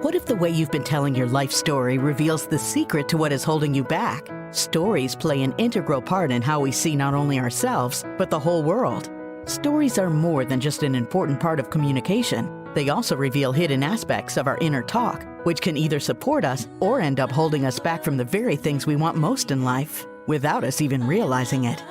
What if the way you've been telling your life story reveals the secret to what is holding you back? Stories play an integral part in how we see not only ourselves, but the whole world. Stories are more than just an important part of communication. They also reveal hidden aspects of our inner talk, which can either support us or end up holding us back from the very things we want most in life, without us even realizing it.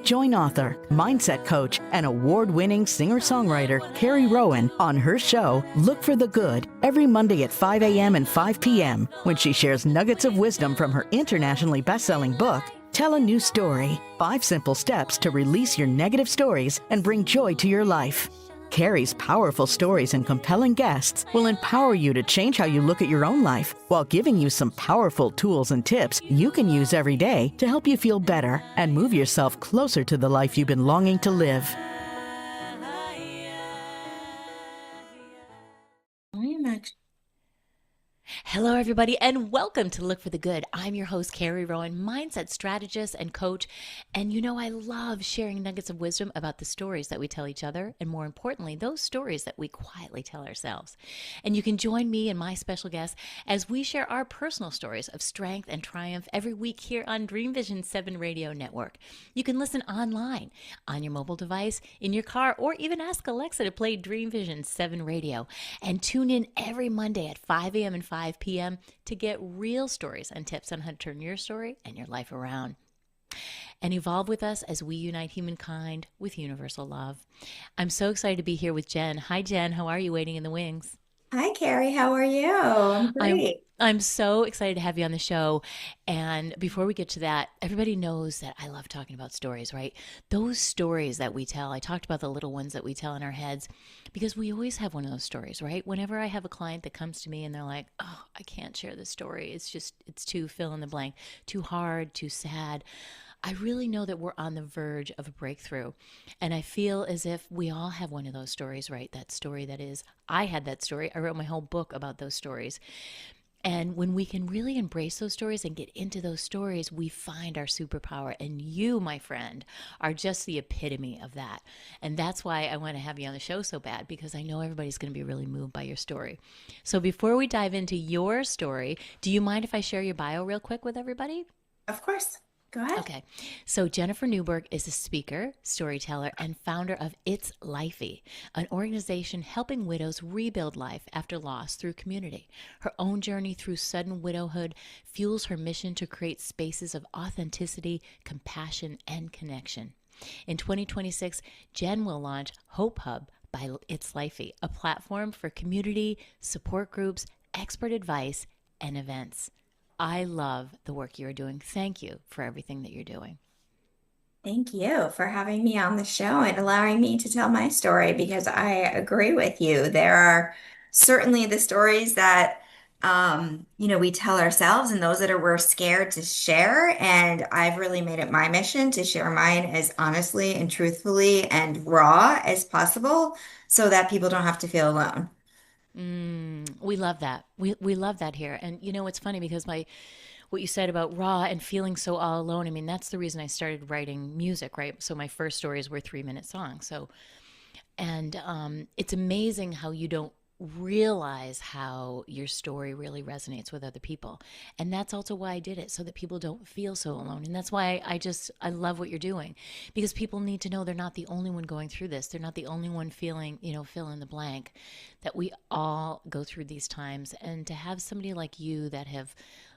Join author, mindset coach, and award-winning singer-songwriter Carrie Rowan on her show, Look for the Good, every Monday at 5 a.m. and 5 p.m. when she shares nuggets of wisdom from her internationally best-selling book, Tell a New Story, 5 Simple Steps to Release Your Negative Stories and Bring Joy to Your Life. Carrie's powerful stories and compelling guests will empower you to change how you look at your own life while giving you some powerful tools and tips you can use every day to help you feel better and move yourself closer to the life you've been longing to live. Hello, everybody, and welcome to Look for the Good. I'm your host, Carrie Rowan, mindset strategist and coach. And you know, I love sharing nuggets of wisdom about the stories that we tell each other, and more importantly, those stories that we quietly tell ourselves. And you can join me and my special guests as we share our personal stories of strength and triumph every week here on Dream Vision 7 Radio Network. You can listen online, on your mobile device, in your car, or even ask Alexa to play Dream Vision 7 Radio. And tune in every Monday at 5 a.m. and 5 p.m. to get real stories and tips on how to turn your story and your life around. And evolve with us as we unite humankind with universal love. I'm so excited to be here with Jen. Hi, Jen. How are you, waiting in the wings? Hi, Carrie. How are you? I'm great. I'm so excited to have you on the show. And before we get to that, everybody knows that I love talking about stories, right? Those stories that we tell. I talked about the little ones that we tell in our heads because we always have one of those stories, right? Whenever I have a client that comes to me and they're like, oh, I can't share this story. It's too fill in the blank, too hard, too sad. I really know that we're on the verge of a breakthrough. And I feel as if we all have one of those stories, right? That story that is, I had that story. I wrote my whole book about those stories. And when we can really embrace those stories and get into those stories, we find our superpower. And you, my friend, are just the epitome of that. And that's why I want to have you on the show so bad, because I know everybody's going to be really moved by your story. So before we dive into your story, do you mind if I share your bio real quick with everybody? Of course. Go ahead. Okay. So Jennifer Newberg is a speaker, storyteller, and founder of It's Lifey, an organization helping widows rebuild life after loss through community. Her own journey through sudden widowhood fuels her mission to create spaces of authenticity, compassion, and connection. In 2026, Jen will launch HopeHub by It's Lifey, a platform for community, support groups, expert advice, and events. I love the work you're doing. Thank you for everything that you're doing. Thank you for having me on the show and allowing me to tell my story because I agree with you. There are certainly the stories that we tell ourselves and those that we're scared to share. And I've really made it my mission to share mine as honestly and truthfully and raw as possible so that people don't have to feel alone. We love that. We love that here. And you know, it's funny because what you said about raw and feeling so all alone, I mean, that's the reason I started writing music, right? So my first stories were 3-minute songs. So, and it's amazing how you don't realize how your story really resonates with other people. And that's also why I did it, so that people don't feel so alone. And that's why I love what you're doing, because people need to know they're not the only one going through this. They're not the only one feeling, fill in the blank, that we all go through these times. And to have somebody like you that have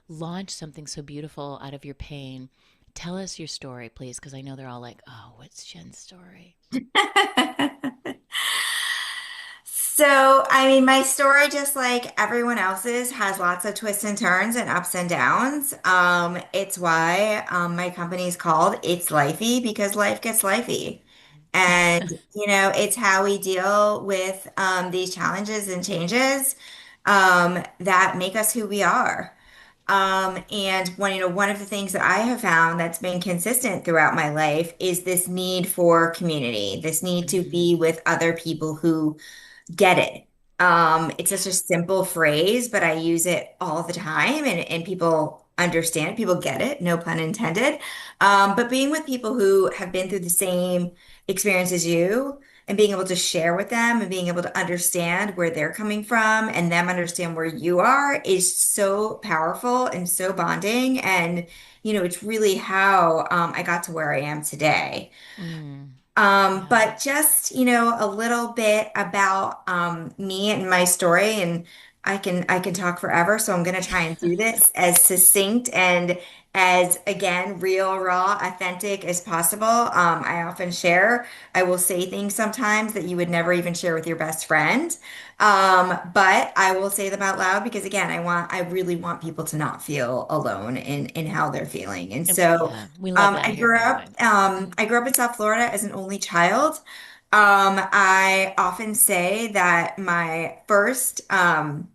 launched something so beautiful out of your pain, tell us your story, please, because I know they're all like, oh, what's Jen's story? So, I mean, my story, just like everyone else's, has lots of twists and turns and ups and downs. It's why my company is called It's Lifey because life gets lifey. And, it's how we deal with these challenges and changes that make us who we are. And one of the things that I have found that's been consistent throughout my life is this need for community, this need to be with other people who get it. It's such a simple phrase, but I use it all the time and people understand, people get it, no pun intended. But being with people who have been through the same experience as you and being able to share with them and being able to understand where they're coming from and them understand where you are is so powerful and so bonding. And, it's really how I got to where I am today. Mm. Yeah. But just, a little bit about me and my story, and I can talk forever, so I'm gonna try and do this as succinct and as again real, raw, authentic as possible. I often share, I will say things sometimes that you would never even share with your best friend. But I will say them out loud because again, I really want people to not feel alone in how they're feeling. And so Yeah, we love that I here, grew by the up, way. I grew up in South Florida as an only child. I often say that my first, and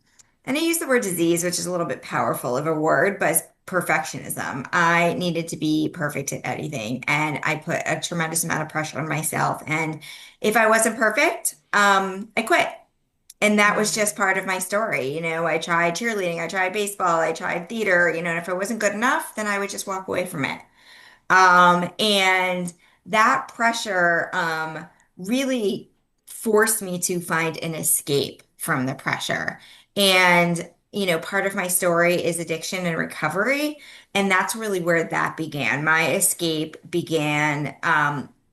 I use the word disease, which is a little bit powerful of a word, but it's perfectionism. I needed to be perfect at anything, and I put a tremendous amount of pressure on myself. And if I wasn't perfect, I quit. And that was just Mm. part of my story. I tried cheerleading, I tried baseball, I tried theater, and if it wasn't good enough, then I would just walk away from it. And that pressure really forced me to find an escape from the pressure. And, part of my story is addiction and recovery. And that's really where that began. My escape began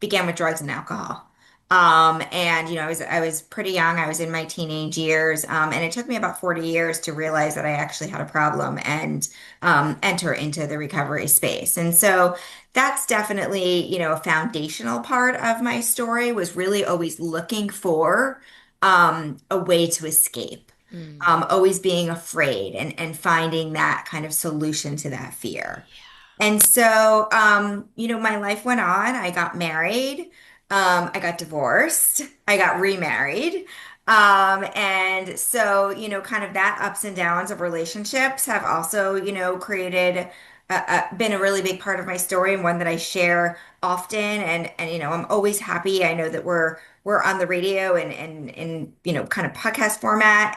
with drugs and alcohol. And I was pretty young. I was in my teenage years, and it took me about 40 years to realize that I actually had a problem and enter into the recovery space. And so that's definitely, a foundational part of my story was really always looking for a way to escape, Mm. always being afraid and finding that kind of solution to that fear. And so, my life went on. I got married. I got divorced. I got remarried. And so, kind of that ups and downs of relationships have also, created, been a really big part of my story and one that I share often. And, I'm always happy. I know that we're on the radio and kind of podcast format.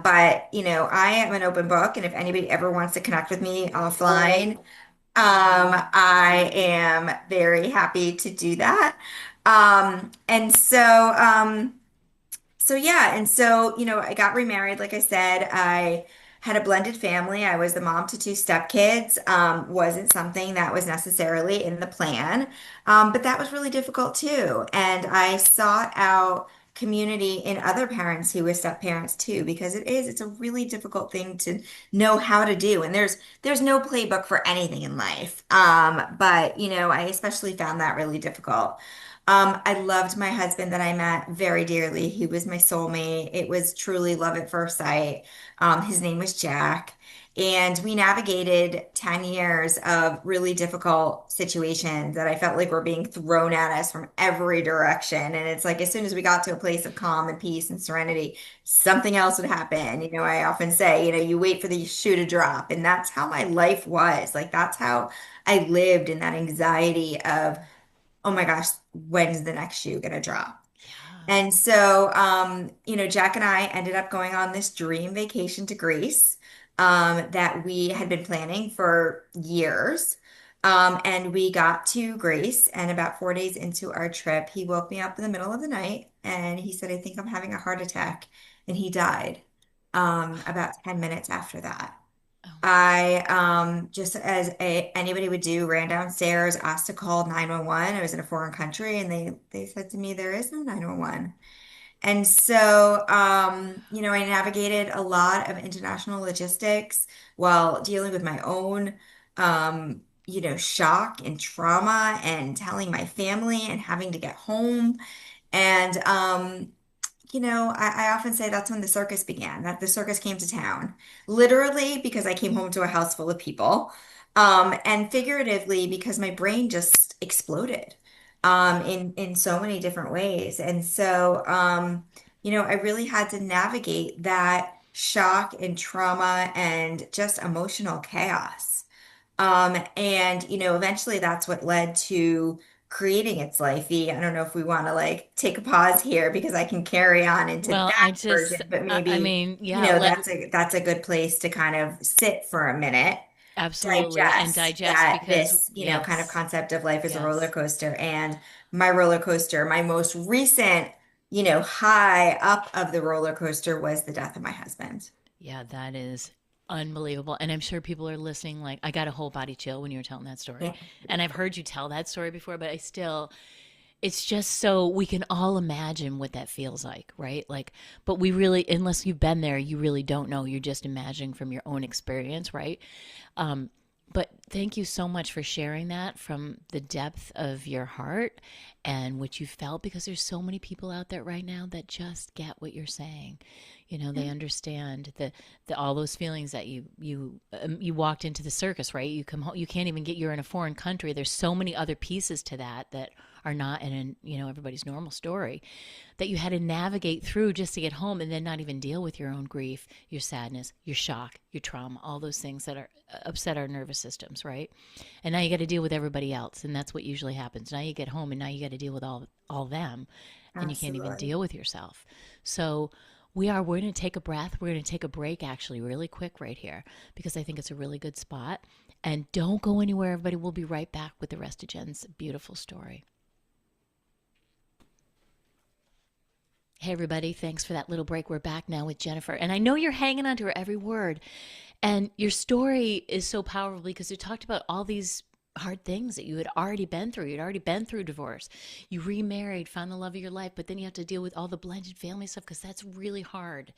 But, I am an open book. And if anybody ever wants to connect with me offline, I am very happy to do that. And so yeah, and so I got remarried. Like I said, I had a blended family. I was the mom to two stepkids. Wasn't something that was necessarily in the plan, but that was really difficult too. And I sought out community in other parents who were step parents too, because it's a really difficult thing to know how to do. And there's no playbook for anything in life. But I especially found that really difficult. I loved my husband that I met very dearly. He was my soulmate. It was truly love at first sight. His name was Jack. And we navigated 10 years of really difficult situations that I felt like were being thrown at us from every direction. And it's like as soon as we got to a place of calm and peace and serenity, something else would happen. I often say, you wait for the shoe to drop. And that's how my life was. Like that's how I lived in that anxiety of, oh my gosh, when's the next shoe gonna drop? Yeah. And so, Jack and I ended up going on this dream vacation to Greece that we had been planning for years. And we got to Greece, and about 4 days into our trip, he woke me up in the middle of the night and he said, I think I'm having a heart attack. And he died about 10 minutes after that. Oh, I just as anybody would do, ran downstairs, asked to call 911. I was in a foreign country and they said to me, there is no 911. And so I navigated a lot of international logistics while dealing with my own shock and trauma and telling my family and having to get home. And I often say that's when the circus began, that the circus came to town, literally because I came home to a house full of people, and figuratively because my brain just exploded, in so many different ways. And so, I really had to navigate that shock and trauma and just emotional chaos. And eventually that's what led to creating It's Lifey. I don't know if we want to like take a pause here because I can carry on into well, that version, but I maybe, mean, yeah, that's a good place to kind of sit for a minute, absolutely. And digest digest that because, this, kind of yes, concept of life is a roller yes. coaster. And my roller coaster, my most recent high up of the roller coaster was the death of my husband. Yeah, that is unbelievable. And I'm sure people are listening like I got a whole body chill when you were telling that story. Yeah, And I've heard you tell that story before, but I still it's just so we can all imagine what that feels like, right? Like, but we really, unless you've been there, you really don't know. You're just imagining from your own experience, right? Um, but thank you so much for sharing that from the depth of your heart and what you felt, because there's so many people out there right now that just get what you're saying. They understand the all those feelings that you walked into the circus, right? You come home, you can't even get, you're in a foreign country. There's so many other pieces to that are not in everybody's normal story that you had to navigate through just to get home, and then not even deal with your own grief, your sadness, your shock, your trauma, all those things that are upset our nervous systems, right? And now you got to deal with everybody else, and that's what usually happens. Now you get home and now you got to deal with all them, and you can't even absolutely. deal with yourself. So we're going to take a breath. We're going to take a break actually really quick right here, because I think it's a really good spot. And don't go anywhere, everybody. We'll be right back with the rest of Jen's beautiful story. Hey, everybody. Thanks for that little break. We're back now with Jennifer. And I know you're hanging on to her every word. And your story is so powerful because you talked about all these hard things that you had already been through. You'd already been through divorce. You remarried, found the love of your life, but then you have to deal with all the blended family stuff because that's really hard.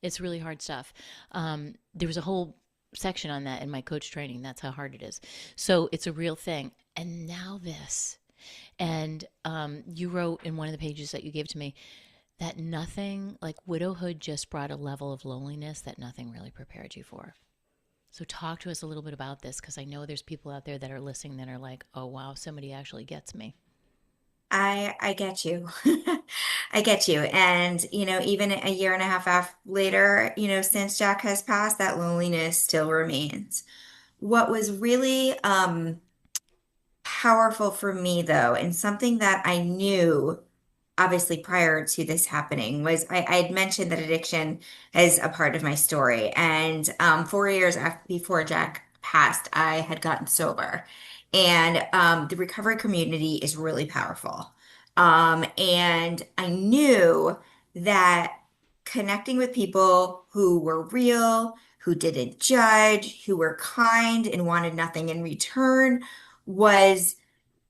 It's really hard stuff. There was a whole section on that in my coach training. That's how hard it is. So it's a real thing. And now this. And you wrote in one of the pages that you gave to me that nothing, like widowhood just brought a level of loneliness that nothing really prepared you for. So talk to us a little bit about this, because I know there's people out there that are listening that are like, oh, wow, somebody actually gets me. I get you. I get you. And, even a year and a half later, since Jack has passed, that loneliness still remains. What was really powerful for me, though, and something that I knew obviously prior to this happening was I had mentioned that addiction is a part of my story. And 4 years before Jack passed, I had gotten sober. And the recovery community is really powerful. And I knew that connecting with people who were real, who didn't judge, who were kind and wanted nothing in return was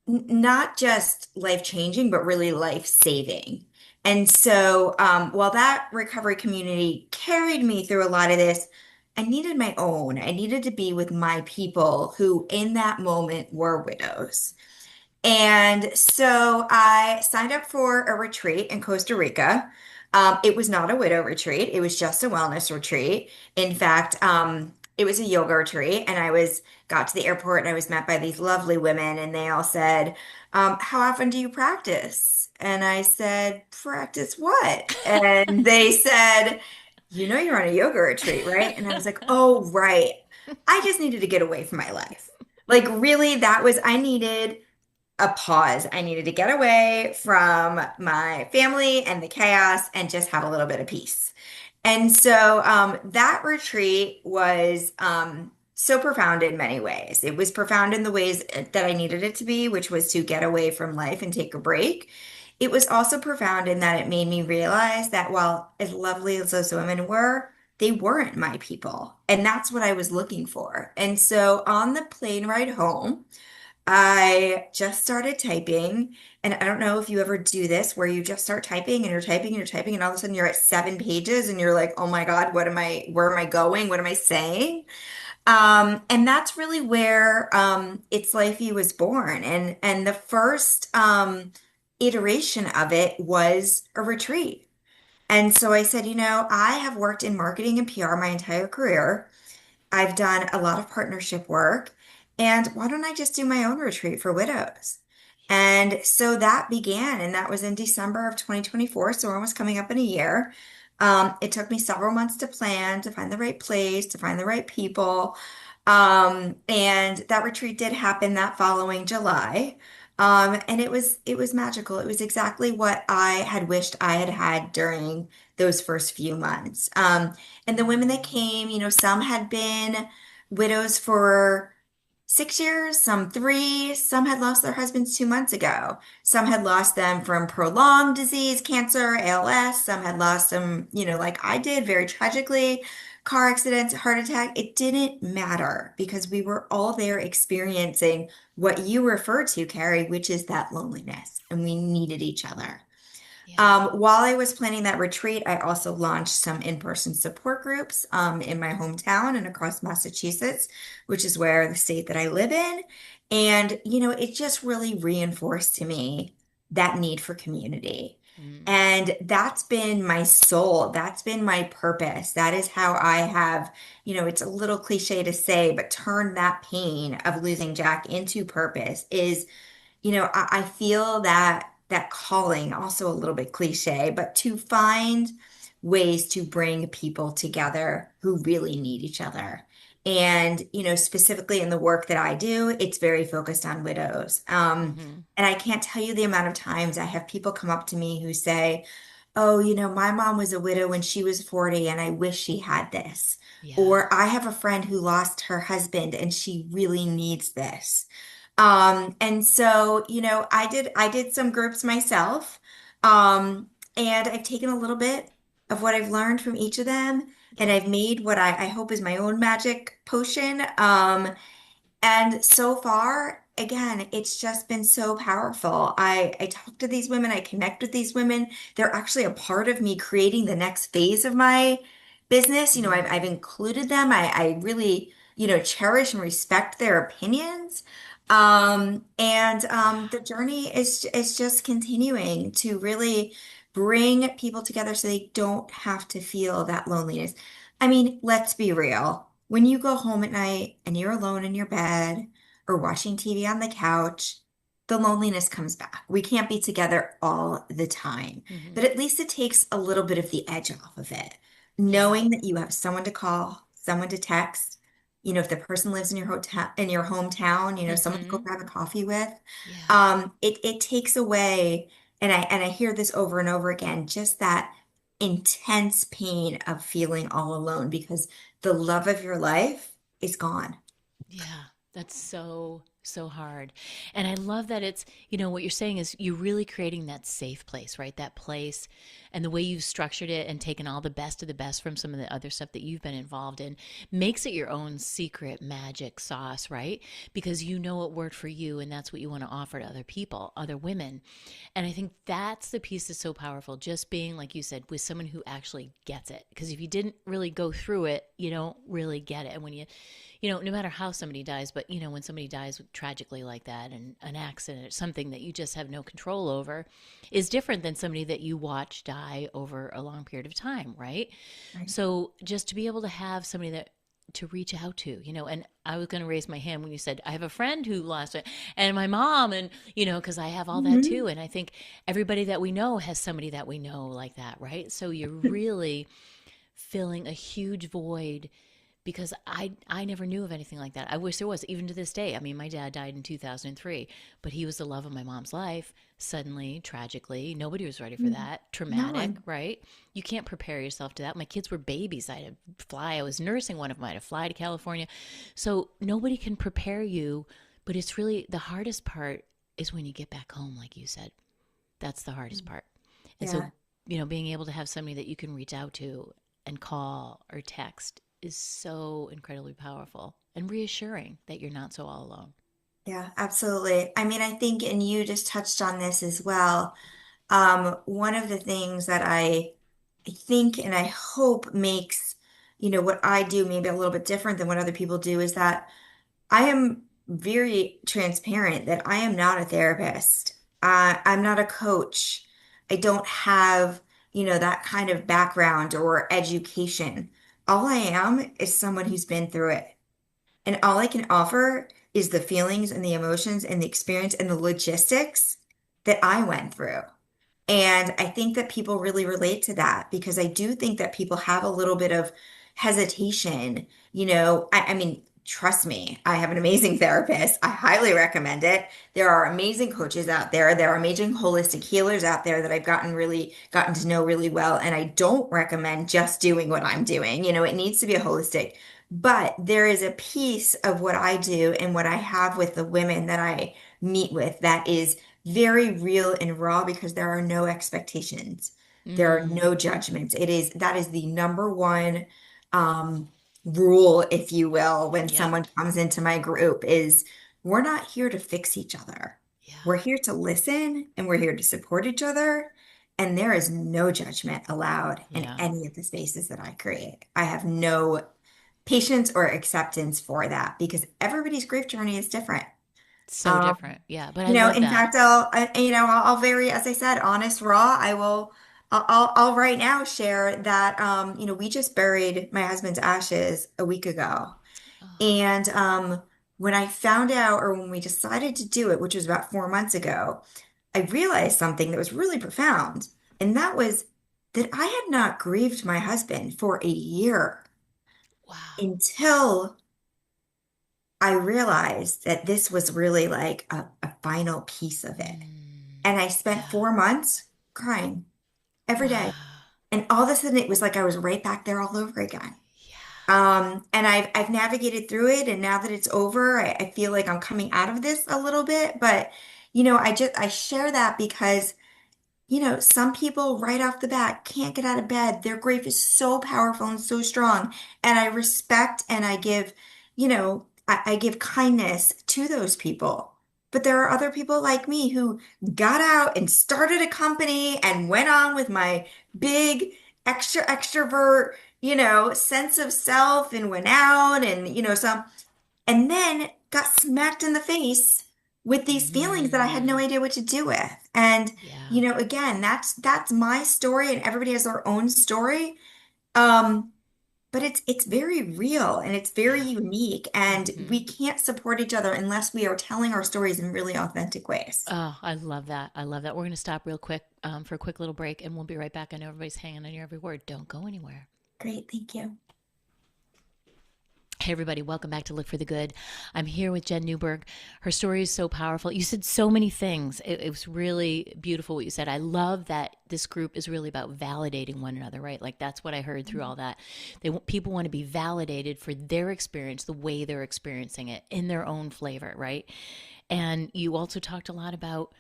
not just life changing, but really life saving. And so, while that recovery community carried me through a lot of this, I needed my own. I needed to be with my people who, in that moment, were widows. And so I signed up for a retreat in Costa Rica. It was not a widow retreat. It was just a wellness retreat. In fact, it was a yoga retreat, and got to the airport and I was met by these lovely women, and they all said, "How often do you practice?" And I said, "Practice what?" And they said, "You're on a yoga retreat, right?" And I was like, "Oh, right." I just needed to get away from my life. Like, really, I needed a pause. I needed to get away from my family and the chaos and just have a little bit of peace. And so that retreat was so profound in many ways. It was profound in the ways that I needed it to be, which was to get away from life and take a break. It was also profound in that it made me realize that while as lovely as those women were, they weren't my people. And that's what I was looking for. And so on the plane ride home, I just started typing, and I don't know if you ever do this where you just start typing and you're typing and you're typing, and all of a sudden you're at 7 pages and you're like, oh my God, where am I going? What am I saying? And that's really where It's Lifey was born. And the first iteration of it was a retreat. And so I said, I have worked in marketing and PR my entire career. I've done a lot of partnership work. And why don't I just do my own retreat for widows? And so that began, and that was in December of 2024. So we're almost coming up in a year. It took me several months to plan, to find the right place, to find the right people. And that retreat did happen that following July. And it was magical. It was exactly what I had wished I had had during those first few months. And the women that came, some had been widows for 6 years, some 3, some had lost their husbands 2 months ago. Some had lost them from prolonged disease, cancer, ALS. Some had lost them, like I did, very tragically, car accidents, heart attack. It didn't matter because we were all there experiencing what you refer to, Carrie, which is that loneliness, and we needed each other. Yeah. While I was planning that retreat, I also launched some in-person support groups in my hometown and across Massachusetts, which is where the state that I live in. And, it just really reinforced to me that need for community. Mm. And that's been my soul. That's been my purpose. That is how I have, it's a little cliche to say, but turned that pain of losing Jack into purpose is I feel that calling, also a little bit cliche, but to find ways to bring people together who really need each other. And, specifically in the work that I do, it's very focused on widows. Hmm. And I can't tell you the amount of times I have people come up to me who say, "Oh, my mom was a widow when she was 40 and I wish she had this." Yeah. Or I have a friend who lost her husband and she really needs this. And so, I did some groups myself. And I've taken a little bit of what I've learned from each of them, and Yeah. I've made what I hope is my own magic potion. And so far, again, it's just been so powerful. I talk to these women, I connect with these women. They're actually a part of me creating the next phase of my business. I've Mm. included them. I really, cherish and respect their opinions. And the journey is just continuing to really bring people together so they don't have to feel that loneliness. I mean, let's be real. When you go home at night and you're alone in your bed or watching TV on the couch, the loneliness comes back. We can't be together all the time, Hmm. but at least it takes a little bit of the edge off of it. Yeah. Knowing that you have someone to call, someone to text, if the person lives in your hotel, in your hometown, someone to go Hmm. grab a coffee with, Yeah. it takes away, and I hear this over and over again, just that intense pain of feeling all alone because the love of your life is gone. Yeah, that's so, so hard. And I love that it's, what you're saying is you're really creating that safe place, right? That place and the way you've structured it and taken all the best of the best from some of the other stuff that you've been involved in makes it your own secret magic sauce, right? Because you know it worked for you and that's what you want to offer to other people, other women. And I think that's the piece that's so powerful, just being, like you said, with someone who actually gets it. Because if you didn't really go through it, you don't really get it. And when no matter how somebody dies, but when somebody dies tragically like that and an accident or something that you just have no control over is different than somebody that you watch die over a long period of time, right? Right. So just to be able to have somebody that to reach out to, and I was going to raise my hand when you said, I have a friend who lost it and my mom, and, because I have all that too. Mhm. And I think everybody that we know has somebody that we know like that, right? So you're really filling a huge void because I never knew of anything like that. I wish there was, even to this day. I mean, my dad died in 2003, but he was the love of my mom's life. Suddenly, tragically, nobody was ready for that. No Traumatic, one. right? You can't prepare yourself to that. My kids were babies. I had to fly. I was nursing one of them. I had to fly to California. So nobody can prepare you, but it's really the hardest part is when you get back home, like you said. That's the hardest part. And so, Yeah. being able to have somebody that you can reach out to and call or text is so incredibly powerful and reassuring that you're not so all alone. Yeah, absolutely. I mean, I think, and you just touched on this as well. One of the things that I think and I hope makes, what I do maybe a little bit different than what other people do is that I am very transparent that I am not a therapist. I'm not a coach. I don't have, that kind of background or education. All I am is someone who's been through it. And all I can offer is the feelings and the emotions and the experience and the logistics that I went through. And I think that people really relate to that because I do think that people have a little bit of hesitation. I mean, trust me, I have an amazing therapist. I highly recommend it. There are amazing coaches out there. There are amazing holistic healers out there that I've gotten to know really well. And I don't recommend just doing what I'm doing. It needs to be a holistic. But there is a piece of what I do and what I have with the women that I meet with that is very real and raw because there are no expectations. There are Mm, no judgments. That is the number one um, rule, if you will, when yep. someone comes into my group is we're not here to fix each other. We're Yeah. here to listen and we're here to support each other. And there is no judgment allowed in Yeah. any of the spaces that I create. I have no patience or acceptance for that because everybody's grief journey is different. So Um, different. Yeah. But I love in that. fact, I'll very, as I said, honest, raw. I'll right now share that, we just buried my husband's ashes a week ago. Oh, And when I found out, or when we decided to do it, which was about 4 months ago, I realized something that was really profound. And that was that I had not grieved my husband for a year wow. until I realized that this was really like a final piece of it. Mm, And I spent yeah. 4 months crying every day. Wow. And all of a sudden it was like I was right back there all over again. Yeah. And I've navigated through it, and now that it's over, I feel like I'm coming out of this a little bit. But I share that because some people right off the bat can't get out of bed. Their grief is so powerful and so strong. And I respect and I give, I give kindness to those people. But there are other people like me who got out and started a company and went on with my big extrovert, sense of self and went out and, and then got smacked in the face with these feelings that I had no Mm, idea what to do with. And, yeah. again, that's my story and everybody has their own story. Um, but it's very real and it's very Yeah. unique and Hmm. we can't support each other unless we are telling our stories in really authentic ways. Oh, I love that. I love that. We're going to stop real quick for a quick little break and we'll be right back. I know everybody's hanging on your every word. Don't go anywhere. Great, thank you. Hey, everybody, welcome back to Look for the Good. I'm here with Jen Newberg. Her story is so powerful. You said so many things. It was really beautiful what you said. I love that this group is really about validating one another, right? Like that's what I heard through all that. People want to be validated for their experience, the way they're experiencing it in their own flavor, right? And you also talked a lot about,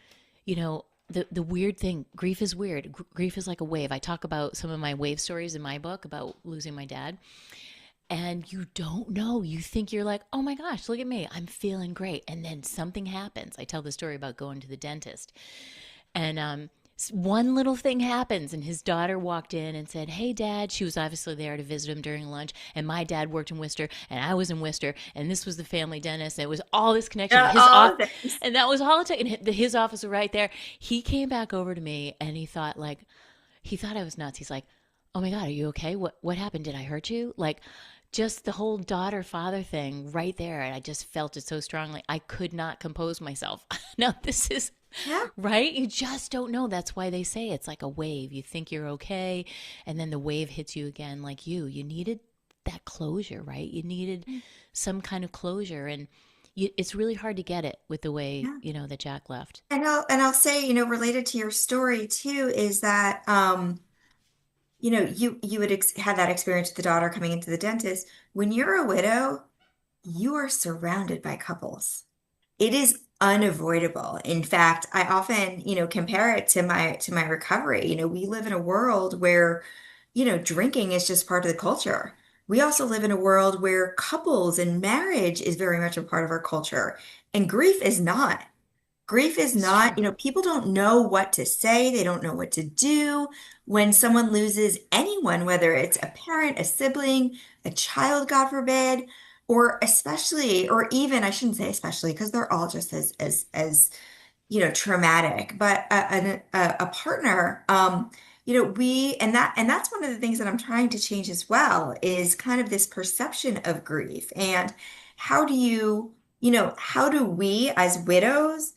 you know, the weird thing. Grief is weird. Grief is like a wave. I talk about some of my wave stories in my book about losing my dad, and you don't know. You think you're like, oh my gosh, look at me. I'm feeling great. And then something happens. I tell the story about going to the dentist. And one little thing happens. And his daughter walked in and said, hey, Dad. She was obviously there to visit him during lunch. And my dad worked in Worcester. And I was in Worcester. And this was the family dentist. And it was all this connection. His All off. of this. And that was all it took. And his office was right there. He came back over to me and he thought I was nuts. He's like, oh my God, are you okay? What happened? Did I hurt you? Like, just the whole daughter father thing right there. And I just felt it so strongly. I could not compose myself. Now, this is Yeah. right. You just don't know. That's why they say it's like a wave. You think you're okay. And then the wave hits you again, like you needed that closure, right? You needed some kind of closure. And it's really hard to get it with the way, Yeah. that Jack left. And I'll say, related to your story too, is that you would ex had that experience with the daughter coming into the dentist. When you're a widow, you are surrounded by couples. It is unavoidable. In fact, I often, compare it to my recovery. We live in a world where, drinking is just part of the culture. We also live in a world where couples and marriage is very much a part of our culture, and grief is not. Grief is It's true. not, people don't know what to say. They don't know what to do when someone loses anyone, whether it's a parent, a sibling, a child, God forbid, or especially, or even, I shouldn't say especially, because they're all just as traumatic, but a partner, and that's one of the things that I'm trying to change as well, is kind of this perception of grief. And how do how do we as widows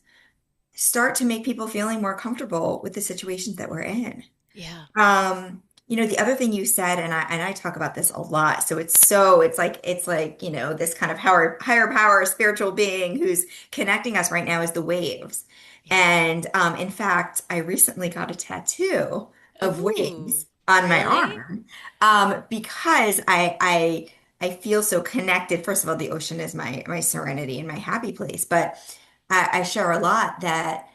start to make people feeling more comfortable with the situations that we're in. Yeah. The other thing you said, and I talk about this a lot, so it's like, this kind of higher power spiritual being who's connecting us right now is the waves. Yeah. And in fact, I recently got a tattoo of Ooh, waves on my really? arm because I feel so connected. First of all, the ocean is my serenity and my happy place. But I share a lot that,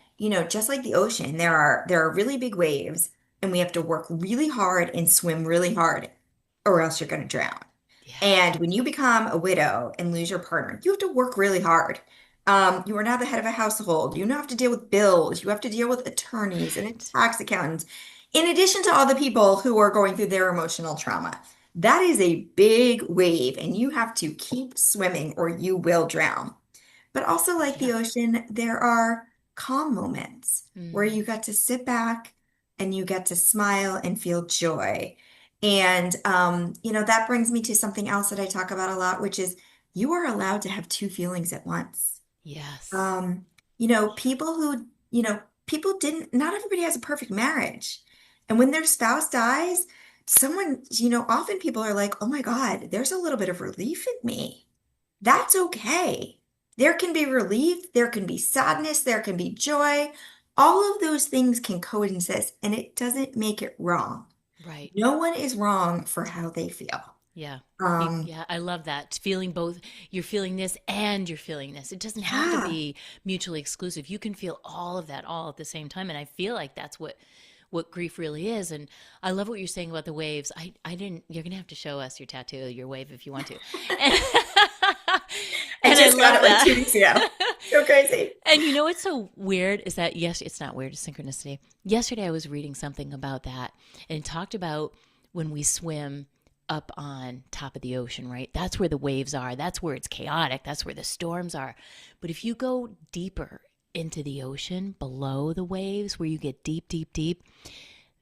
just like the ocean, there are really big waves, and we have to work really hard and swim really hard, or else you're going to drown. Yeah. And when you become a widow and lose your partner, you have to work really hard. You are now the head of a household. You now have to deal with bills. You have to deal with attorneys and Right. tax accountants, in addition to all the people who are going through their emotional trauma. That is a big wave, and you have to keep swimming or you will drown. But also, like Yeah. the ocean, there are calm moments where Mm. you get to sit back and you get to smile and feel joy. And, that brings me to something else that I talk about a lot, which is you are allowed to have two feelings at once. Yes. Um, people who, people didn't, not everybody has a perfect marriage. And when their spouse dies, often people are like, oh my God, there's a little bit of relief in me. That's okay. There can be relief, there can be sadness, there can be joy. All of those things can coexist, and it doesn't make it wrong. Right. No one is wrong for how they feel. Yeah. Um, Yeah, I love that. Feeling both, you're feeling this and you're feeling this. It doesn't have to yeah. be mutually exclusive. You can feel all of that all at the same time. And I feel like that's what grief really is. And I love what you're saying about the waves. I didn't, you're gonna have to show us your tattoo, your wave if you want to. And, I and I just got love it like that. 2 weeks ago. So crazy. And you know what's so weird is that, yes, it's not weird, it's synchronicity. Yesterday I was reading something about that and it talked about when we swim up on top of the ocean, right? That's where the waves are. That's where it's chaotic. That's where the storms are. But if you go deeper into the ocean, below the waves, where you get deep, deep, deep,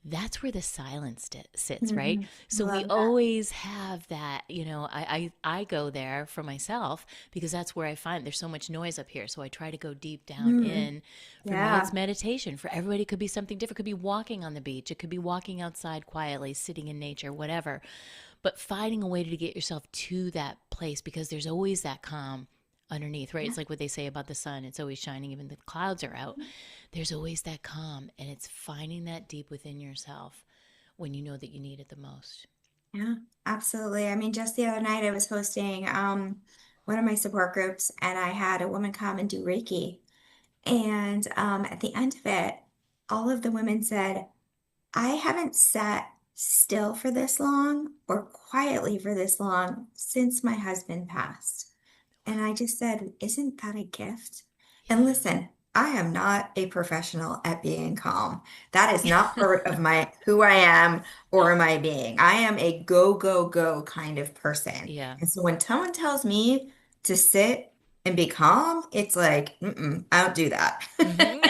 that's where the silence sits, right? Mhm. So we Love that. always have that, I go there for myself because that's where I find there's so much noise up here. So I try to go deep down Mm. in. For me, it's Yeah. meditation. For everybody, it could be something different. It could be walking on the beach. It could be walking outside quietly, sitting in nature, whatever. But finding a way to get yourself to that place because there's always that calm underneath, right? Yeah. It's like what they say about the sun. It's always shining, even the clouds are out. There's always that calm, and it's finding that deep within yourself when you know that you need it the most. Yeah, absolutely. I mean, just the other night I was hosting one of my support groups, and I had a woman come and do Reiki. And at the end of it, all of the women said, I haven't sat still for this long or quietly for this long since my husband passed. And I just said, isn't that a gift? And listen, I am not a professional at being calm. That is not part of my who I am or my being. I am a go, go, go kind of person. Yeah. And so when someone tells me to sit and be calm, it's like, mm-mm, I don't do that. Hmm.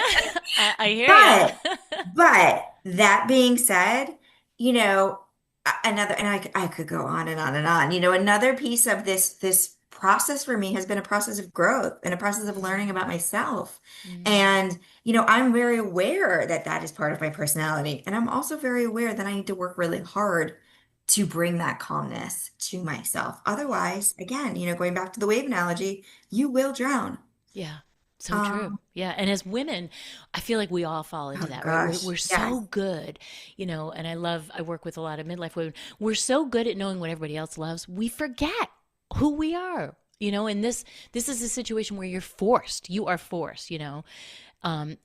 I hear But you. but that being said, another, and I could go on and on and on. Another piece of this process for me has been a process of growth and a process of learning about myself. Mm. And, I'm very aware that that is part of my personality. And I'm also very aware that I need to work really hard to bring that calmness to myself. Otherwise, again, going back to the wave analogy, you will drown. Yeah. So true. Um, Yeah. And as women, I feel like we all fall into oh that, right? We're, gosh, we're yes. so good, and I work with a lot of midlife women. We're so good at knowing what everybody else loves. We forget who we are, and this is a situation where you are forced,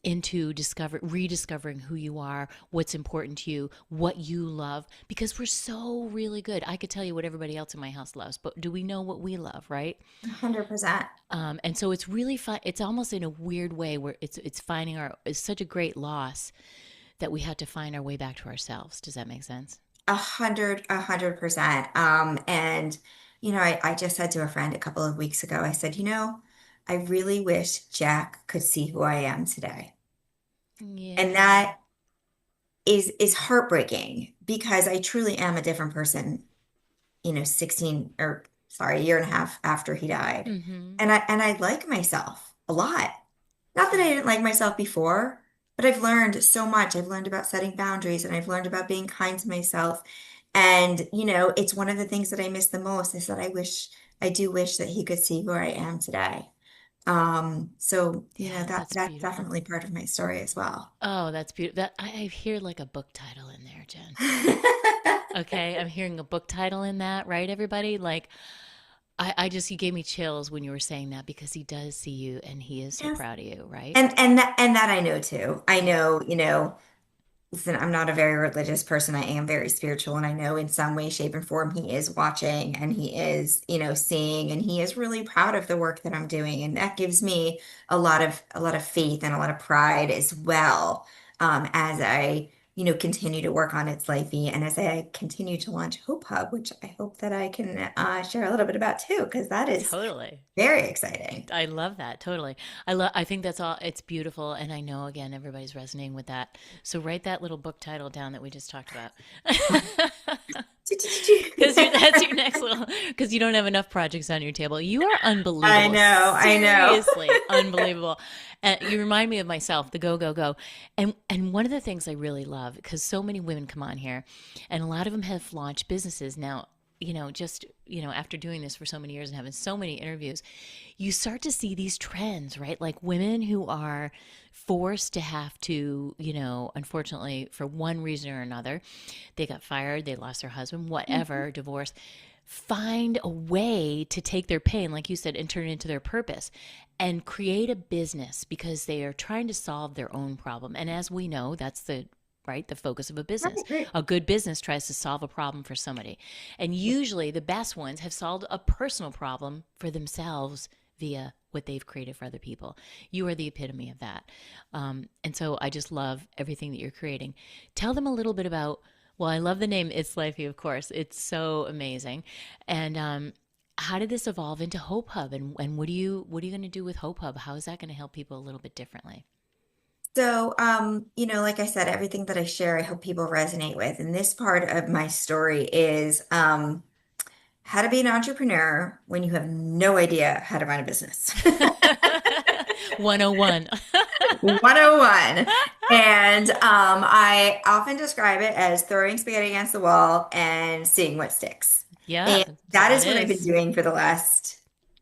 into rediscovering who you are, what's important to you, what you love, because we're so really good. I could tell you what everybody else in my house loves, but do we know what we love, right? 100%. And so it's really fun. It's almost in a weird way where it's finding it's such a great loss that we had to find our way back to ourselves. Does that make sense? 100%. And I just said to a friend a couple of weeks ago, I said, I really wish Jack could see who I am today. And Yeah. that is heartbreaking because I truly am a different person, 16 or sorry, a year and a half after he died. Mm-hmm. And I like myself a lot. Not that I Yeah. didn't like myself before, but I've learned so much. I've learned about setting boundaries and I've learned about being kind to myself. And, it's one of the things that I miss the most is that I do wish that he could see who I am today. So, Yeah. that That's that's beautiful. definitely part of my story as well. Oh, that's beautiful. I hear like a book title in there, Jen. Okay, I'm hearing a book title in that, right, everybody? Like, I just, you gave me chills when you were saying that because he does see you and he is so Yes. proud of you, right? And that I know too. I Yeah, know, listen, I'm not a very religious person. I am very spiritual, and I know in some way, shape, and form he is watching and he is, seeing, and he is really proud of the work that I'm doing. And that gives me a lot of faith and a lot of pride as well, as I, continue to work on It's Lifey and as I continue to launch Hope Hub, which I hope that I can share a little bit about too, because that is totally. very exciting. I love that. Totally. I think that's all, it's beautiful. And I know, again, everybody's resonating with that. So write that little book title down that we just talked about. Because that's your next little, because you don't have enough projects on your table. You are I unbelievable. know, I know. Seriously, unbelievable. And you remind me of myself, the go, go, go. And one of the things I really love, because so many women come on here, and a lot of them have launched businesses. Now, just, after doing this for so many years and having so many interviews, you start to see these trends, right? Like women who are forced to have to, unfortunately, for one reason or another, they got fired, they lost their husband, whatever, divorce, find a way to take their pain, like you said, and turn it into their purpose and create a business because they are trying to solve their own problem. And as we know, that's the right? The focus of a business. Right. A good business tries to solve a problem for somebody. And usually the best ones have solved a personal problem for themselves via what they've created for other people. You are the epitome of that. And so I just love everything that you're creating. Tell them a little bit about, well, I love the name It's Lifey, of course. It's so amazing. And how did this evolve into Hope Hub? And what are you going to do with Hope Hub? How is that going to help people a little bit differently? So, like I said, everything that I share, I hope people resonate with. And this part of my story is how to be an entrepreneur when you have no idea how to run a business. 101. 101. And I often describe it as throwing spaghetti against the wall and seeing what sticks. Yeah, And that's that all it is what I've been is. doing for the last,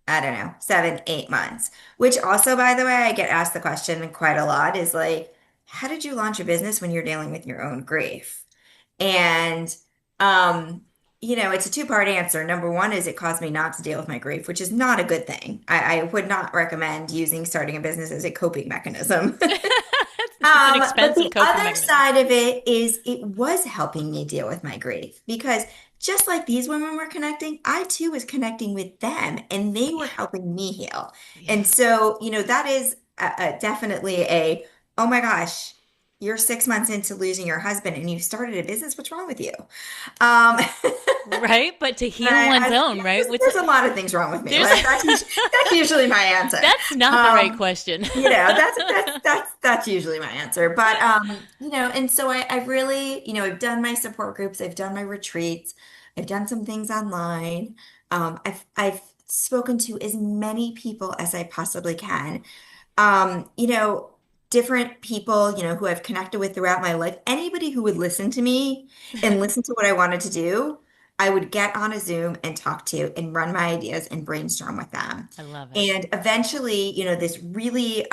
I don't know, 7, 8 months. Which also, by the way, I get asked the question quite a lot is like, how did you launch a business when you're dealing with your own grief? And, um, it's a two-part answer. Number one is it caused me not to deal with my grief, which is not a good thing. I would not recommend using starting a business as a coping mechanism. It's an But expensive the coping other mechanism. side of it is it was helping me deal with my grief because just like these women were connecting, I too was connecting with them and they were Yeah, helping me heal. yeah. And so, that is definitely oh my gosh, you're 6 months into losing your husband and you started a business. What's wrong with you? Um, Right? But to heal one's I, own, right? there's a lot of things wrong with me. There's Like that's usually my answer. that's not the right Um, question. that's usually my answer. But and so I've really, I've done my support groups, I've done my retreats, I've done some things online. I've spoken to as many people as I possibly can. Um, you know, Different people, who I've connected with throughout my life. Anybody who would listen to me and listen to what I wanted to do, I would get on a Zoom and talk to and run my ideas and brainstorm with them. I love it. And eventually, this really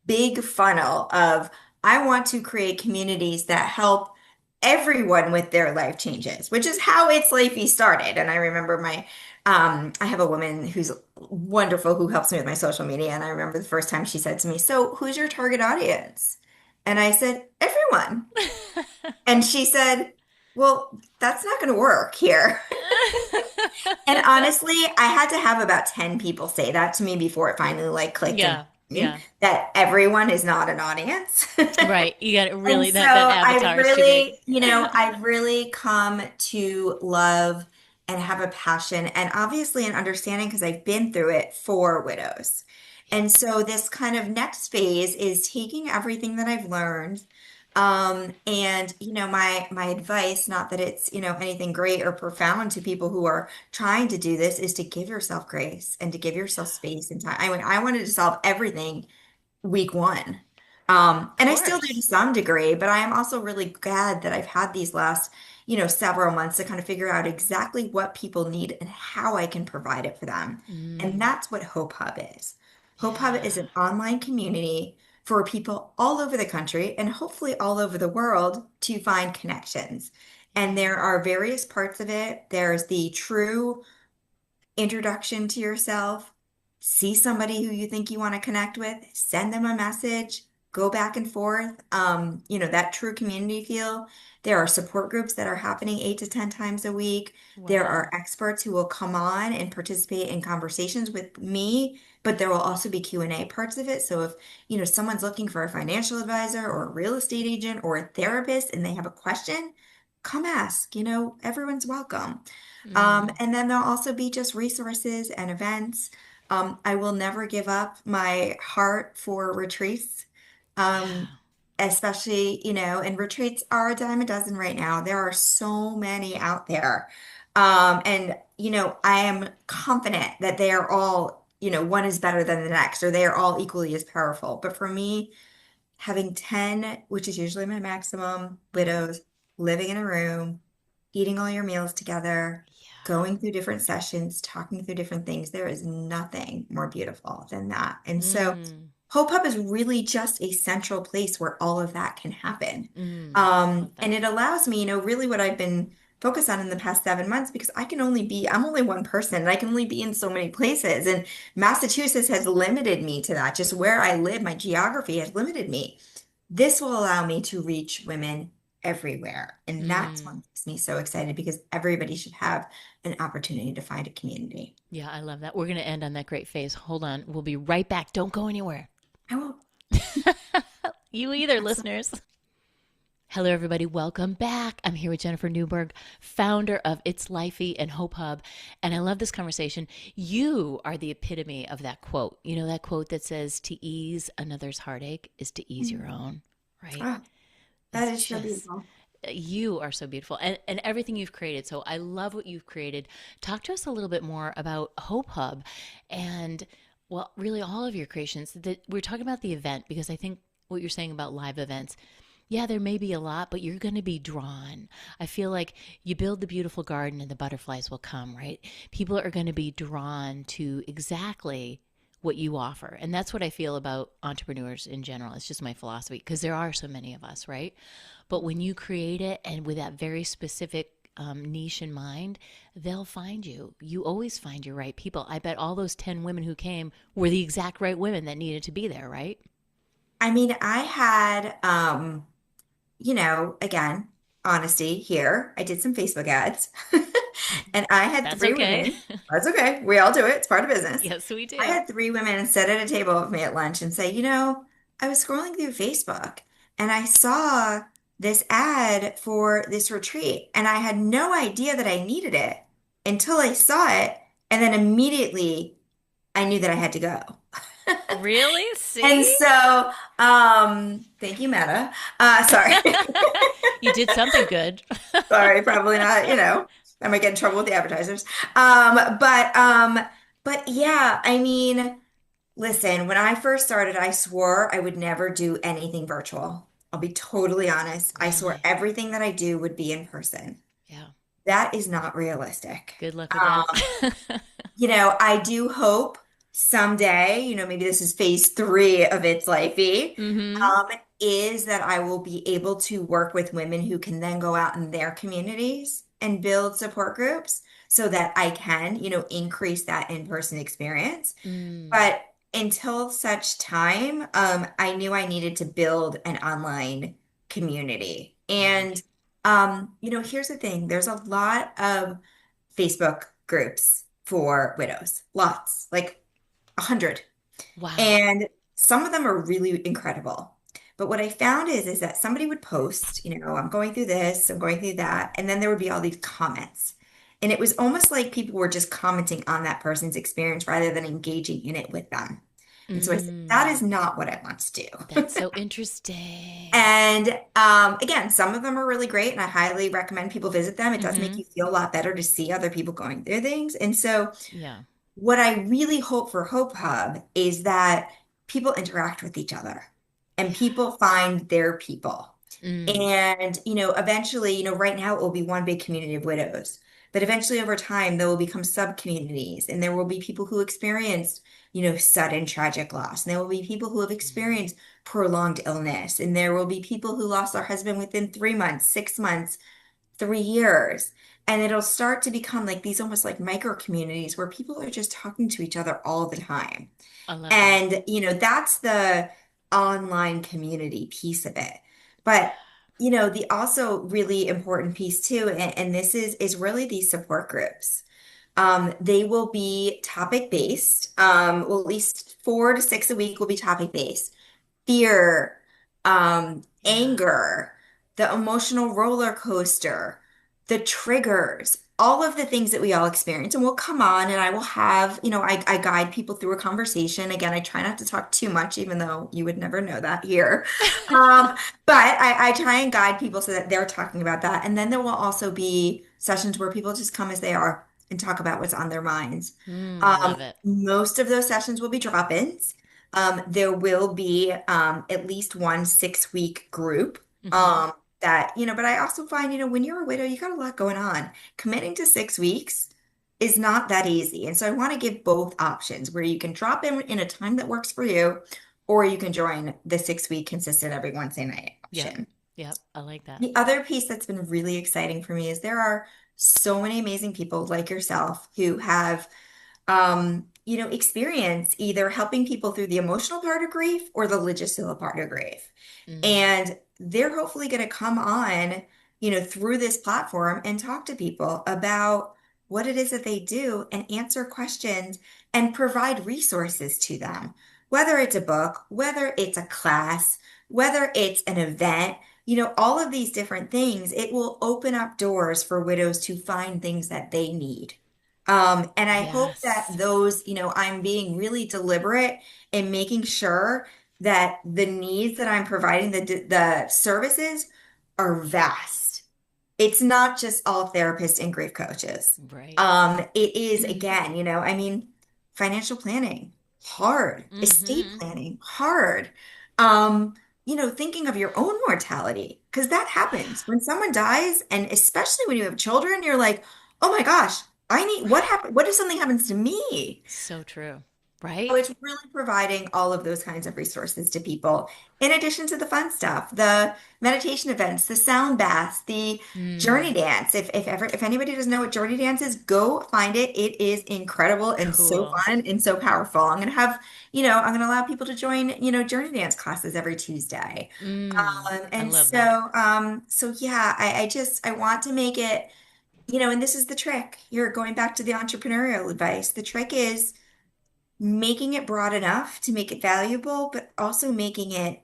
big funnel of I want to create communities that help everyone with their life changes, which is how It's Lifey started. And I remember I have a woman who's wonderful who helps me with my social media. And I remember the first time she said to me, "So who's your target audience?" And I said, "Everyone." And she said, "Well, that's not going to work here." And honestly, I had to have about 10 people say that to me before it finally like clicked in Yeah, yeah. that everyone is not an audience. Right. You got it And really so that avatar is too big. I've really come to love and have a passion and obviously an understanding because I've been through it for widows. Yeah. And so this kind of next phase is taking everything that I've learned. And my advice, not that it's, anything great or profound to people who are trying to do this, is to give yourself grace and to give yourself space and time. I wanted to solve everything week one. Of And I still do to course. some degree, but I am also really glad that I've had these last, several months to kind of figure out exactly what people need and how I can provide it for them. And Mm, that's what Hope Hub is. Hope Hub yeah. is an online community for people all over the country and hopefully all over the world to find connections. And there are various parts of it. There's the true introduction to yourself, see somebody who you think you want to connect with, send them a message, go back and forth. That true community feel. There are support groups that are happening 8 to 10 times a week. There Wow. are experts who will come on and participate in conversations with me, but there will also be Q&A parts of it. So if, someone's looking for a financial advisor or a real estate agent or a therapist and they have a question, come ask, everyone's welcome. Mm. And then there'll also be just resources and events. I will never give up my heart for retreats, um, Yeah. especially, and retreats are a dime a dozen right now. There are so many out there. And, I am confident that they are all, one is better than the next, or they are all equally as powerful. But for me, having 10, which is usually my maximum, widows living in a room, eating all your meals together, Yeah. going through different sessions, talking through different things. There is nothing more beautiful than that. And so Mm. HopeHub is really just a central place where all of that can happen. Mm. Love And that. it allows me, really what I've been focused on in the past 7 months, because I'm only one person and I can only be in so many places. And Massachusetts has limited me to that. Just where I live, my geography has limited me. This will allow me to reach women everywhere. And that's what Mm. makes me so excited because everybody should have an opportunity to find a community. Yeah, I love that. We're going to end on that great phase. Hold on. We'll be right back. Don't go anywhere. I will. You either, Absolutely. listeners. Hello, everybody. Welcome back. I'm here with Jennifer Newberg, founder of It's Lifey and HopeHub. And I love this conversation. You are the epitome of that quote. You know, that quote that says, to ease another's heartache is to ease your own, right? Ah, that It's is so just, beautiful. you are so beautiful and everything you've created. So I love what you've created. Talk to us a little bit more about HopeHub and, well, really all of your creations. That we're talking about the event because I think what you're saying about live events, yeah, there may be a lot, but you're going to be drawn. I feel like you build the beautiful garden and the butterflies will come, right? People are going to be drawn to exactly what you offer. And that's what I feel about entrepreneurs in general. It's just my philosophy because there are so many of us, right? But when you create it and with that very specific niche in mind, they'll find you. You always find your right people. I bet all those 10 women who came were the exact right women that needed to be there, right? I mean, I had, again, honesty here. I did some Facebook ads and I had That's three okay. women. That's okay. We all do it. It's part of business. Yes, we I do. had three women sit at a table with me at lunch and say, I was scrolling through Facebook and I saw this ad for this retreat and I had no idea that I needed it until I saw it. And then immediately I knew that I had to go. Really? And See? so, thank you, Meta. Sorry. You did something good. Sorry, probably not, I might get in trouble with the advertisers. But yeah, I mean, listen, when I first started, I swore I would never do anything virtual. I'll be totally honest. I swore Really? everything that I do would be in person. Yeah. That is not realistic. Good luck with that. I do hope someday, maybe this is phase 3 of its lifey, Mm-hmm. um, is that I will be able to work with women who can then go out in their communities and build support groups so that I can, increase that in-person experience. Mm. But until such time, I knew I needed to build an online community. Yeah. And, here's the thing, there's a lot of Facebook groups for widows, lots, like 100. Wow. And some of them are really incredible. But what I found is that somebody would post, I'm going through this, I'm going through that, and then there would be all these comments. And it was almost like people were just commenting on that person's experience rather than engaging in it with them. And so I said, that Mm. is not what I want to do. That's so interesting. And again, some of them are really great, and I highly recommend people visit them. It does make Mm-hmm. you feel a lot better to see other people going through things. And so Yeah. what I really hope for Hope Hub is that people interact with each other and Yeah. people find their people. Mm. And, eventually, right now it will be one big community of widows. But eventually over time, there will become sub-communities and there will be people who experienced, sudden tragic loss. And there will be people who have Mm. experienced prolonged illness. And there will be people who lost their husband within 3 months, 6 months, 3 years. And it'll start to become like these almost like micro communities where people are just talking to each other all the time. I love that. And, that's the online community piece of it. But, the also really important piece too, and this is really these support groups. They will be topic based. Well, at least 4 to 6 a week will be topic based. Fear, Yeah. anger, the emotional roller coaster, the triggers, all of the things that we all experience. And we'll come on and I will have, I guide people through a conversation. Again, I try not to talk too much, even though you would never know that here. Um, but I try and guide people so that they're talking about that. And then there will also be sessions where people just come as they are and talk about what's on their minds. Love it. Most of those sessions will be drop-ins. There will be at least one 6 week group Hmm. that, but I also find, when you're a widow, you got a lot going on. Committing to 6 weeks is not that easy. And so I want to give both options where you can drop in a time that works for you, or you can join the 6 week consistent every Wednesday night Yep. option. Yep. I like that. The other piece that's been really exciting for me is there are so many amazing people like yourself who have experience either helping people through the emotional part of grief or the logistical part of grief. Mm. And they're hopefully going to come on, through this platform and talk to people about what it is that they do and answer questions and provide resources to them. Whether it's a book, whether it's a class, whether it's an event, all of these different things, it will open up doors for widows to find things that they need. And I hope that Yes. those, I'm being really deliberate in making sure that the needs that I'm providing, the services are vast. It's not just all therapists and grief coaches. Right. It is again, financial planning, hard, estate Hmm. planning, hard. Um, thinking of your own mortality, because that happens when someone dies, and especially when you have children, you're like, oh my gosh, what happened? What if something happens to me? So true. So Right? it's really providing all of those kinds of resources to people, in addition to the fun stuff, the meditation events, the sound baths, the journey Mm. dance. If anybody doesn't know what journey dance is, go find it. It is incredible and so Cool. fun and so powerful. I'm gonna allow people to join, journey dance classes every Tuesday. I And love that. so yeah, I want to make it, and this is the trick. You're going back to the entrepreneurial advice. The trick is making it broad enough to make it valuable, but also making it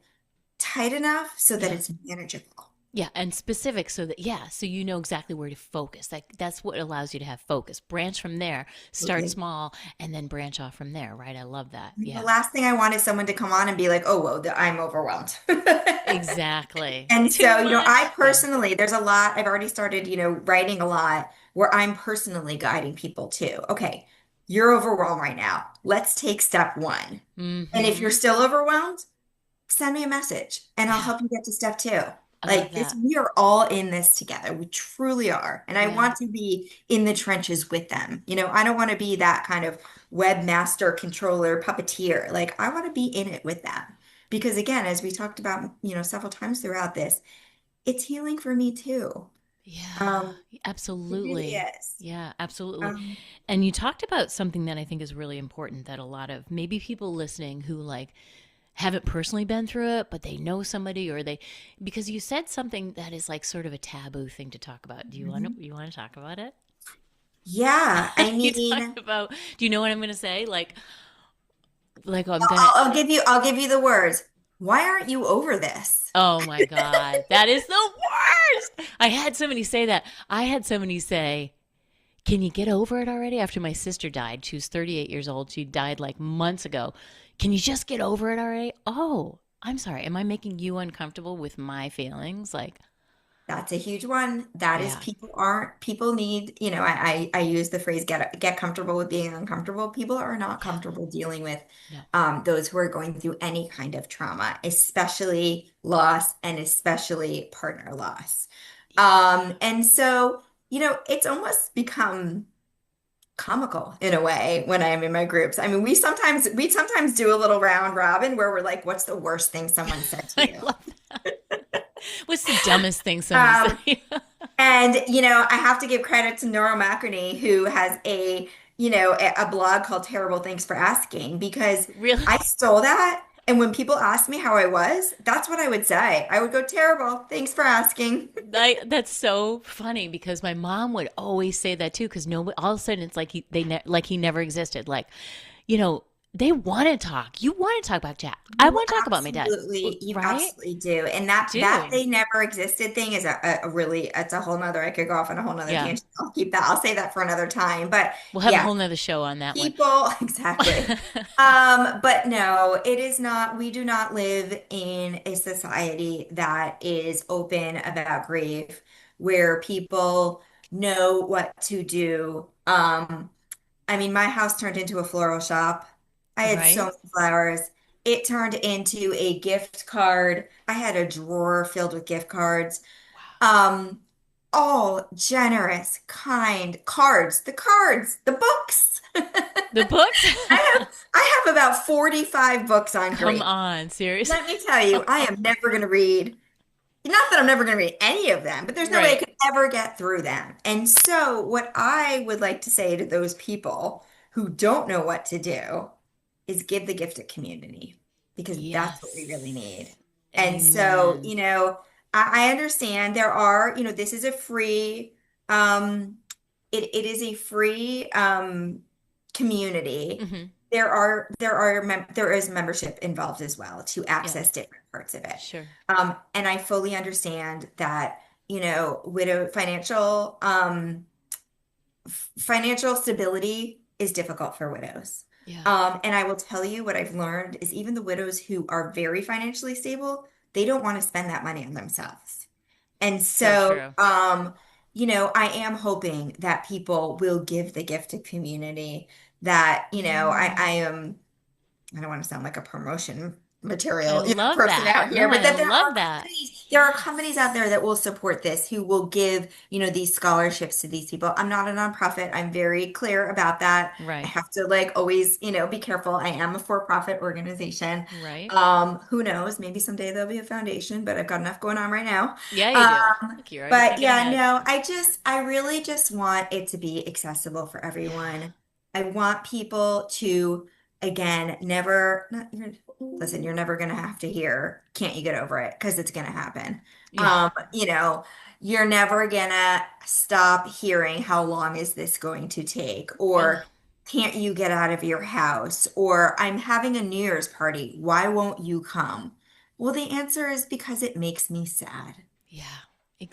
tight enough so that Yeah. it's manageable. Yeah, and specific so that yeah, so you know exactly where to focus. That's what allows you to have focus. Branch from there, start Absolutely. small, and then branch off from there, right? I love that. The Yeah. last thing I want is someone to come on and be like, oh, whoa, I'm overwhelmed. Exactly. And Too so, I much. Yeah. personally, there's a lot, I've already started, writing a lot where I'm personally guiding people to, okay, you're overwhelmed right now. Let's take step one. And if you're Mhm. still overwhelmed, send me a message and I'll Yeah. help you get to step two. I love Like this, that. we are all in this together. We truly are. And I Yeah. want to be in the trenches with them. I don't want to be that kind of webmaster, controller, puppeteer. Like I want to be in it with them. Because again, as we talked about, several times throughout this, it's healing for me too. Yeah. Um, it really Absolutely. is. Yeah, absolutely. Um, And you talked about something that I think is really important that a lot of maybe people listening who like haven't personally been through it, but they know somebody or they because you said something that is like sort of a taboo thing to talk about. Do mhm. you want to talk about it? Yeah, I You talked mean, about do you know what I'm going to say? Like I'm going to I'll give you the words. Why aren't you over this? Oh my god. That is the worst. I had somebody say that. I had somebody say, "Can you get over it already?" After my sister died. She was 38 years old. She died like months ago. Can you just get over it already? Oh, I'm sorry. Am I making you uncomfortable with my feelings? Like, That's a huge one. That is yeah. people need, I use the phrase get comfortable with being uncomfortable. People are not Yeah. comfortable dealing with No. those who are going through any kind of trauma, especially loss and especially partner loss. Yeah. And so, it's almost become comical in a way when I'm in my groups. I mean, we sometimes do a little round robin where we're like, what's the worst thing someone said to I you? love that. What's the dumbest thing someone said? Um, And, I have to give credit to Nora McInerney, who has a blog called Terrible Thanks for Asking, because Really? I stole that. And when people asked me how I was, that's what I would say. I would go, terrible, thanks for asking. That's so funny because my mom would always say that too. Because no, all of a sudden it's like like he never existed. Like, you know, they want to talk. You want to talk about Jack. I want to talk about my dad, You right? absolutely do. And that Do they never existed thing is a really, it's a whole nother, I could go off on a whole nother yeah. tangent. I'll keep that. I'll say that for another time. But We'll have a yeah, whole nother show on that one. people, exactly. But no, it is not, we do not live in a society that is open about grief, where people know what to do. I mean, my house turned into a floral shop. I had so Right? many flowers. It turned into a gift card. I had a drawer filled with gift cards. Wow. Um, all generous, kind cards, the books. The books? I have about 45 books on Come grief. on, seriously. Let me tell you, I am never going to read, not that I'm never going to read any of them, but there's no way I Right. could ever get through them. And so, what I would like to say to those people who don't know what to do is give the gift of community, because that's what we really Yes. need. And so, Amen. I understand there are, this is a free, um, it is a free community. Hmm. There is membership involved as well to Yeah, access different parts of it. sure. And I fully understand that, widow financial stability is difficult for widows. Yeah. And I will tell you what I've learned is even the widows who are very financially stable, they don't want to spend that money on themselves. And So so, true. I am hoping that people will give the gift to community, that, I Mm. am, I don't want to sound like a promotion I material, love person that. out here, No, but I that love that. there are companies out Yes. there that will support this, who will give, these scholarships to these people. I'm not a nonprofit. I'm very clear about that. I Right. have to like always, be careful. I am a for-profit organization. Right. Who knows? Maybe someday there'll be a foundation, but I've got enough going on right now. Yeah, you do. Um, Look, you're already but thinking yeah, ahead. no, I really just want it to be accessible for Yeah. everyone. I want people to, again, never, not, listen, you're never going to have to hear, can't you get over it? Because it's going to happen. Yeah. You know, you're never going to stop hearing how long is this going to take? Ugh. Or can't you get out of your house? Or I'm having a New Year's party. Why won't you come? Well, the answer is because it makes me sad. Yeah.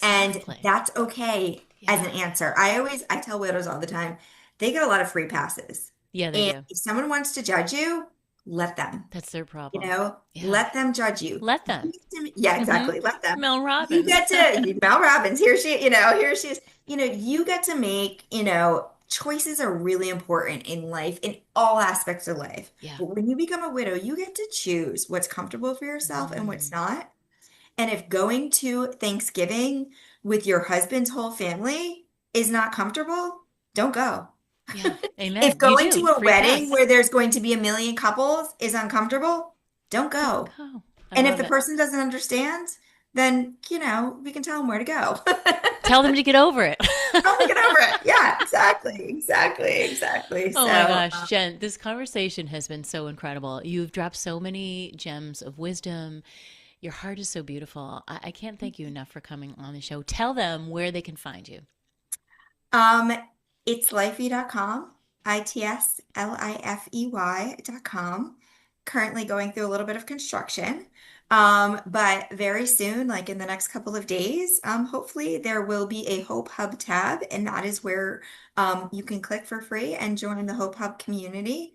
And Exactly. that's okay as an Yeah. answer. I tell widows all the time, they get a lot of free passes. Yeah, they And do. if someone wants to judge you, let them, That's their problem. Yeah. let them judge you. Let them. Yeah, Hmm. exactly. Let them. Mel You Robbins. get to, Mel Robbins, here she is. You get to make, choices are really important in life, in all aspects of life. Yeah. But when you become a widow, you get to choose what's comfortable for yourself and what's Mm. not. And if going to Thanksgiving with your husband's whole family is not comfortable, don't go. Yeah. If Amen. You going do. to a Free wedding pass. where there's going to be a million couples is uncomfortable, don't Don't go. go. I And if love the it. person doesn't understand, then, we can tell them where to go. Tell them to get over it. Help me get over it. Yeah, exactly. Oh my So, gosh, Jen, this conversation has been so incredible. You've dropped so many gems of wisdom. Your heart is so beautiful. I can't thank you enough for coming on the show. Tell them where they can find you. um, it's lifey.com, ITSLIFEY.com. Currently going through a little bit of construction. But very soon, like in the next couple of days, hopefully there will be a Hope Hub tab, and that is where you can click for free and join the Hope Hub community.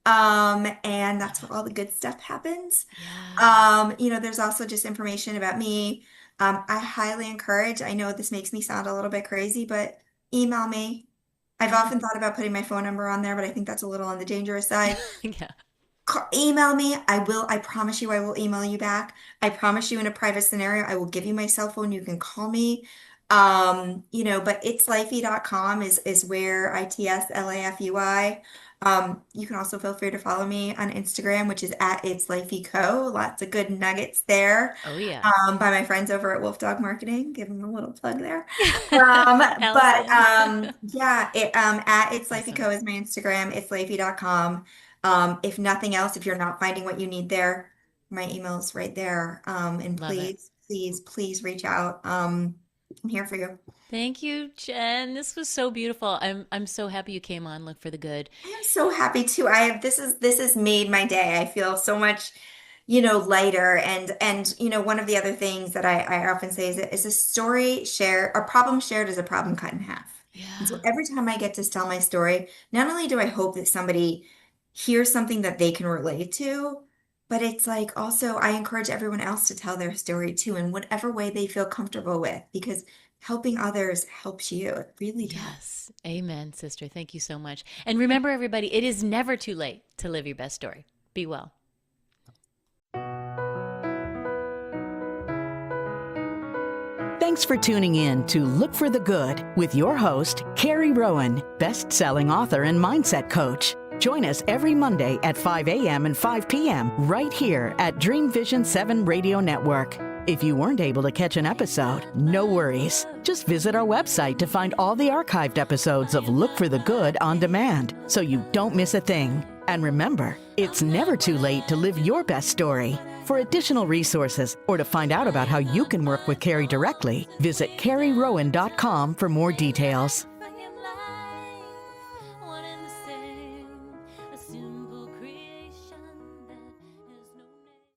And Love that's it. where all the good stuff happens. Yeah. There's also just information about me. I highly encourage, I know this makes me sound a little bit crazy, but email me. I've Yeah. often thought about putting my phone number on there, but I think that's a little on the dangerous side. Yeah. Email me. I promise you, I will email you back. I promise you in a private scenario, I will give you my cell phone. You can call me. But itslifey.com is where ITSLAFUI. You can also feel free to follow me on Instagram, which is at It's Lifey Co. Lots of good nuggets there. Oh, yeah. By my friends over at Wolf Dog Marketing. Give them a little plug there. But Allison. yeah, at It's Lifey Awesome. Co is my Instagram. It's Lifey.com. If nothing else, if you're not finding what you need there, my email's right there. And Love it. please reach out. I'm here for you. Thank you, Jen. This was so beautiful. I'm so happy you came on. Look for the good. I am so happy too. This has made my day. I feel so much, lighter. And one of the other things that I often say is a story shared, a problem shared is a problem cut in half. And so Yeah. every time I get to tell my story, not only do I hope that somebody hears something that they can relate to, but it's like also I encourage everyone else to tell their story too in whatever way they feel comfortable with, because helping others helps you. It really does. Yes. Amen, sister. Thank you so much. And remember, everybody, it is never too late to live your best story. Be well. Thanks for tuning in to Look for the Good with your host, Carrie Rowan, best-selling author and mindset coach. Join us every Monday at 5 a.m. and 5 p.m. right here at Dream Vision 7 Radio Network. If you weren't able to catch an episode, no worries. Just visit our website to find all the archived episodes of Look for the Good on demand, so you don't miss a thing. And remember, it's never too late to live your best story. For additional resources or to find out about how you can work with Carrie directly, visit carrierowan.com for more details.